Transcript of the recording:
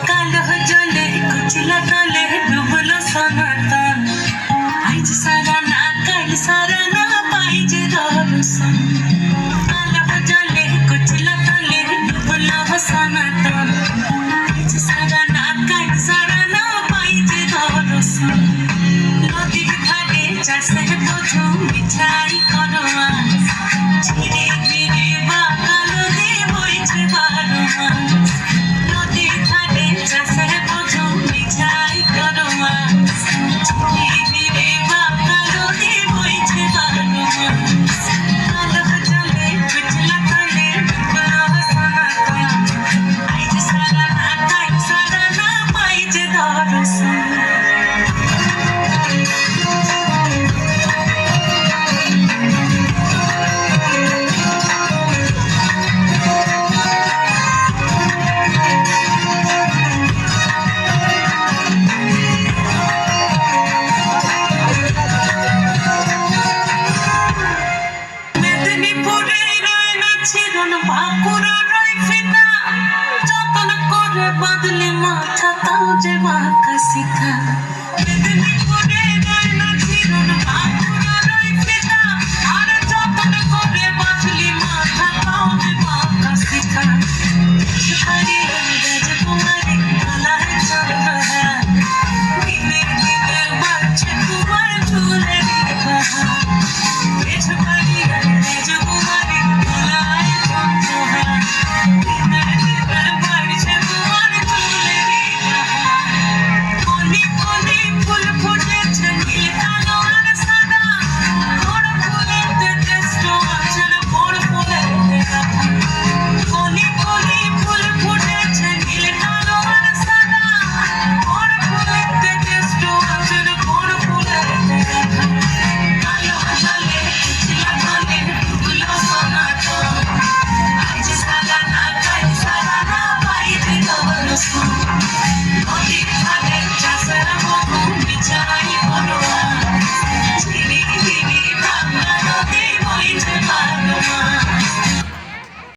कालो जले कुचला तले डुबलो सनातन आज सारा ना कल सारा ना पाइजे दर्शन कालो जले कुचला तले डुबलो सनातन आज सारा ना कल सारा ना पाइजे दर्शन नदी घाटे चासे बोझो मिठाई करवा धीरे धीरे बाकालो दे बोइছে বারো মাস নদী ঘাটে চাষে বোঝো মিঠাই করমা ধীরে ধীরে বাকালো দে বইছে বারো মাস কালো জলে পিছলা তলে ডুবলো সনাতন আইজ সারা না কাল সারা না পাইছে দর্শন মেদিনীপুরের বাঁকুড়া